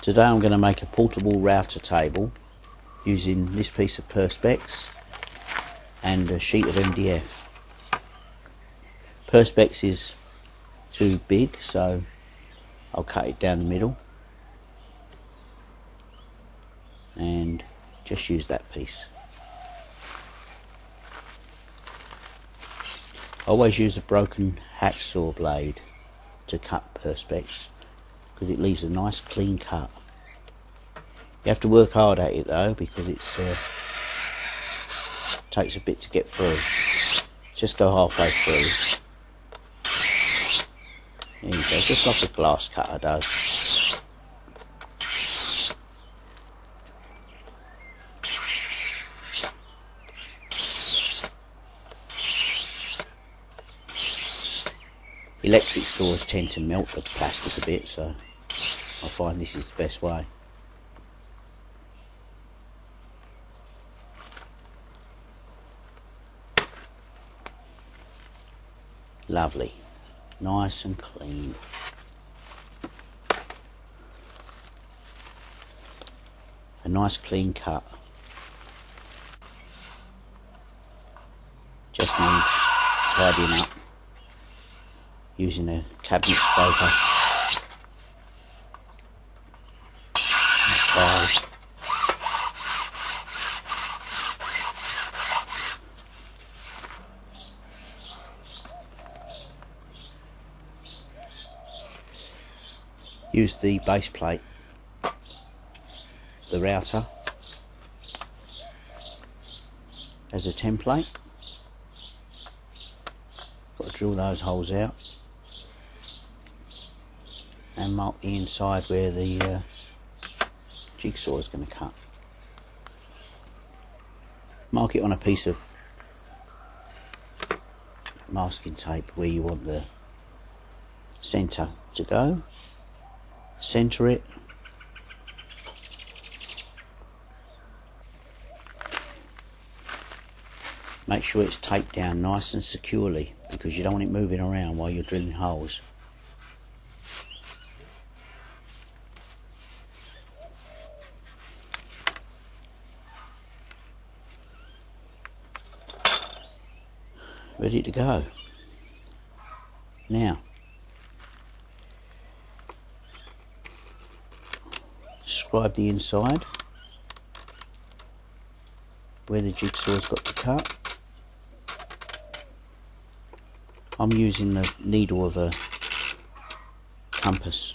Today I'm going to make a portable router table using this piece of Perspex and a sheet of MDF. Perspex is too big, so I'll cut it down the middle and just use that piece. I always use a broken hacksaw blade to cut Perspex because it leaves a nice clean cut. You have to work hard at it though, because it's takes a bit to get through. Just go halfway through. There you go, just like a glass cutter does. Electric saws tend to melt the plastic a bit, so I find this is the best way. Lovely, nice and clean. A nice clean cut. Just needs tidying up using a cabinet scraper. Use the base plate, the router, as a template. Got to drill those holes out and mark the inside where the jigsaw is going to cut. Mark it on a piece of masking tape where you want the centre to go. Centre it. Make sure it's taped down nice and securely, because you don't want it moving around while you're drilling holes. Ready to go. Now, scribe the inside where the jigsaw's got to cut. I'm using the needle of a compass.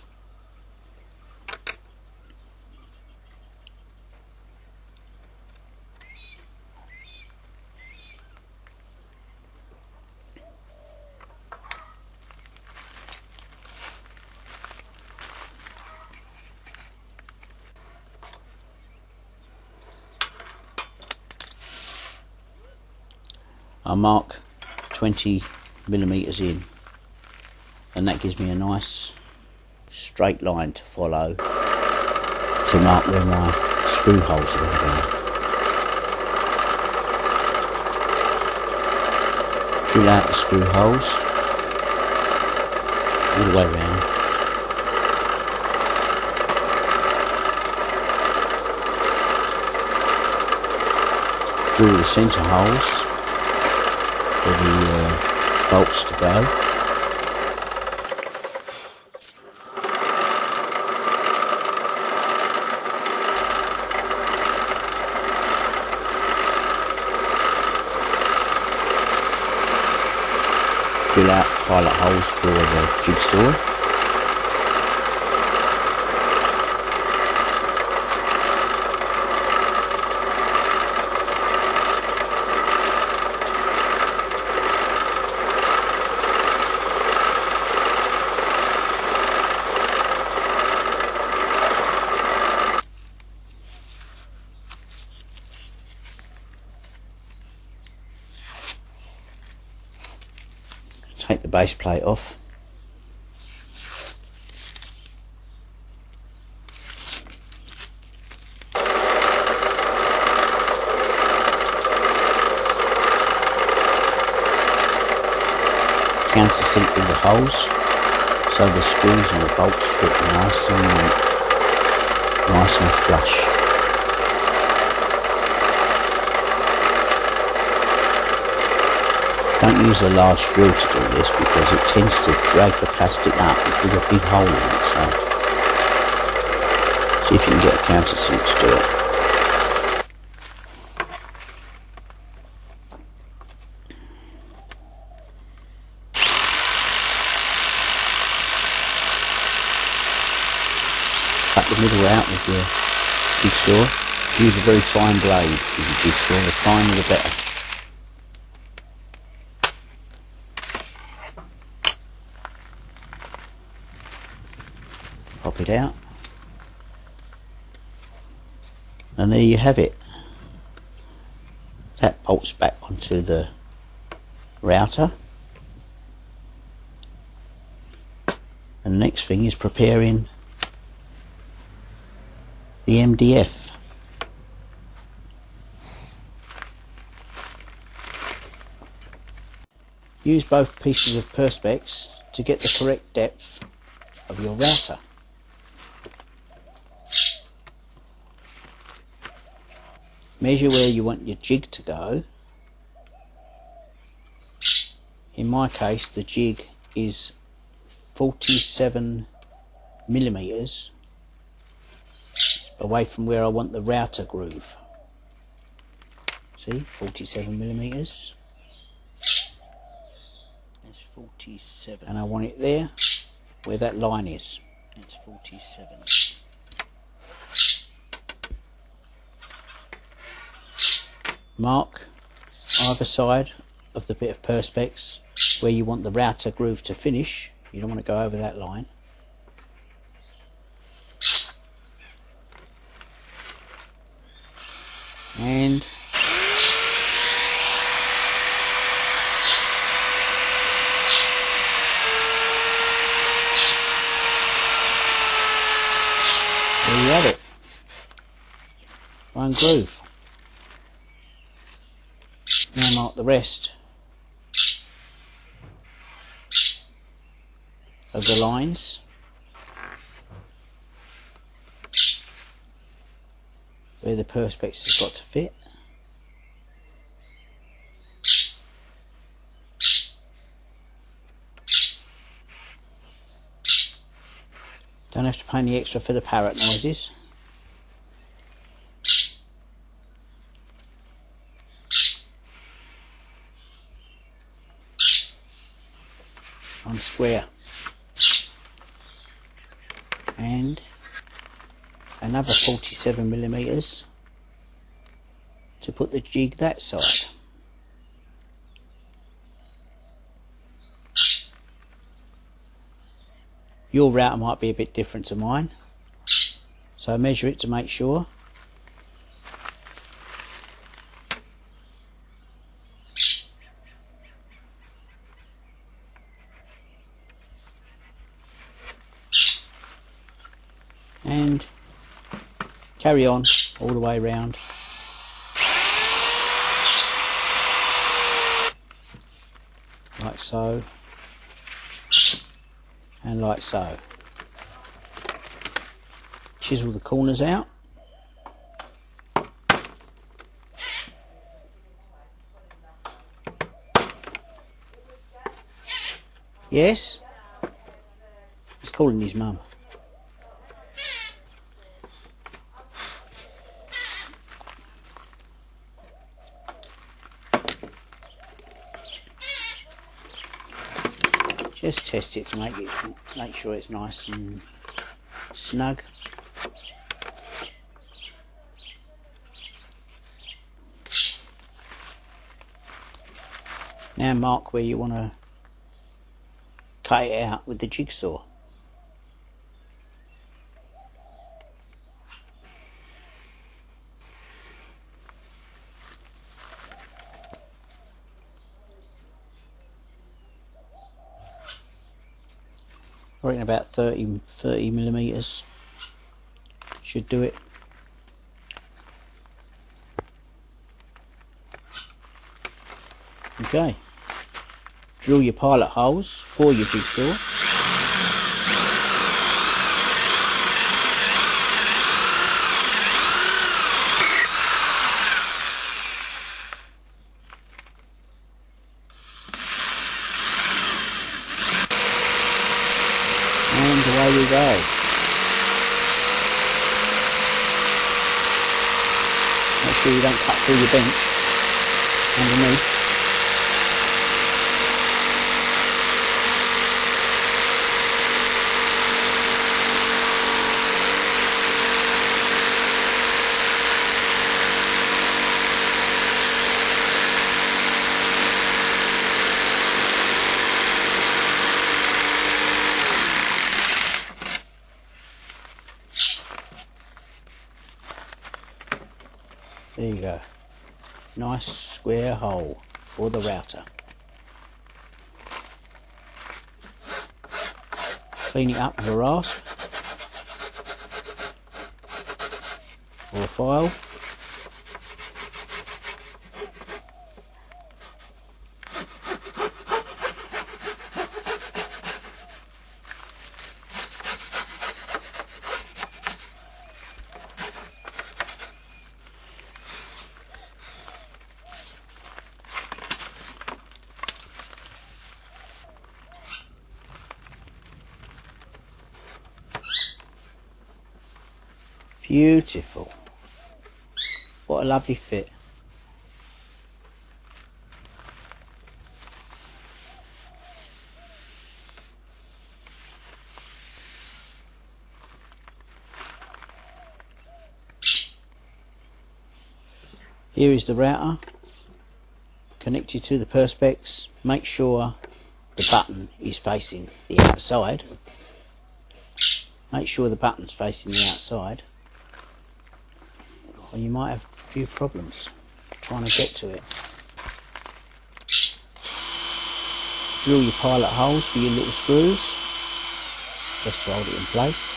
I mark 20mm in, and that gives me a nice straight line to follow to mark where my screw holes are going to go. Drill out the screw holes all the way around. Drill the centre holes for the bolts to go. Drill out pilot holes for the jigsaw. Take the base plate off. Countersink all the holes so the screws and the bolts fit nice and neat. nice and flush. Don't use a large drill to do this because it tends to drag the plastic up and drill a big hole in it, so see if you can get a countersink to do it. Cut the middle out with your jigsaw. Use a very fine blade with your jigsaw, the finer the better. Pop it out, and there you have it. That bolts back onto the router, and the next thing is preparing the MDF. Use both pieces of Perspex to get the correct depth of your router. Measure where you want your jig to go. In my case, the jig is 47 millimeters away from where I want the router groove. See, 47 millimeters. That's 47. And I want it there where that line is. That's 47. Mark either side of the bit of Perspex where you want the router groove to finish. You don't want to go over that line. And there you have it. One groove. Now mark the rest of the lines where the Perspex has got to fit. Don't have to pay any extra for the parrot noises. On square, and another 47 millimeters to put the jig that side. Your router might be a bit different to mine, so measure it to make sure. And carry on all the way round. Like so. And like so. Chisel the corners out. Yes? He's calling his mum. Just test it to make sure it's nice and snug. Now mark where you want to cut it out with the jigsaw. I reckon about 30 millimeters should do it. Okay, drill your pilot holes for your jigsaw. you go. Make sure you don't cut through your bench underneath. There you go. Nice square hole for the router. Clean it up with a rasp or a file. Beautiful. What a lovely fit. Here is the router connected to the Perspex. Make sure the button is facing the outside. Make sure the button's facing the outside, or you might have a few problems trying to get to it. Drill your pilot holes for your little screws just to hold it in place.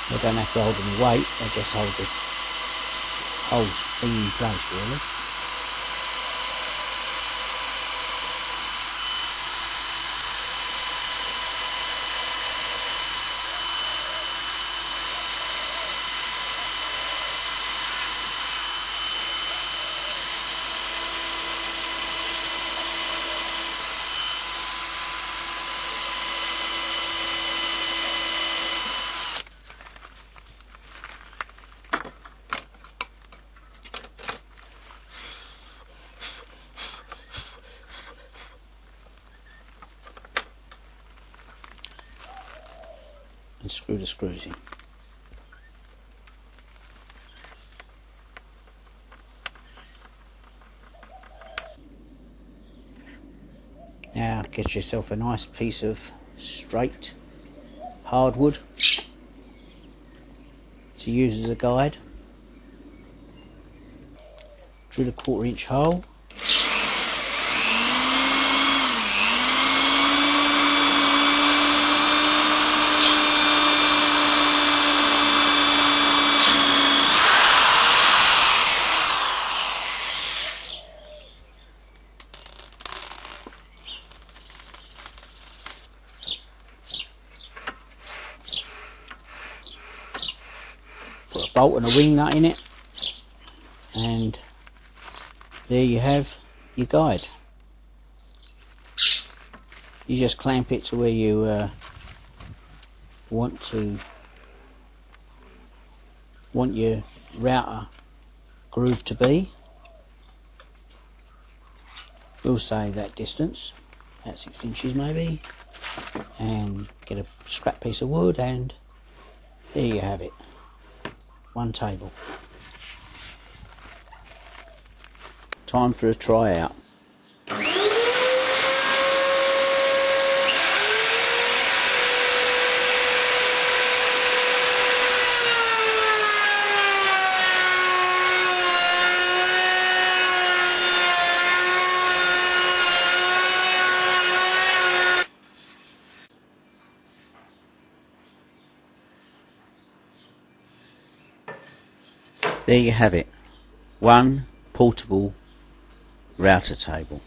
They don't have to hold any weight, they just hold the holes in place really. And screw the screws in. Now get yourself a nice piece of straight hardwood to use as a guide. Drill a 1/4 inch hole. Put a bolt and a ring nut in it, and there you have your guide. You just clamp it to where you want your router groove to be. We'll say that distance, about 6 inches maybe, and get a scrap piece of wood, and there you have it. One table. Time for a try out. There you have it. One portable router table.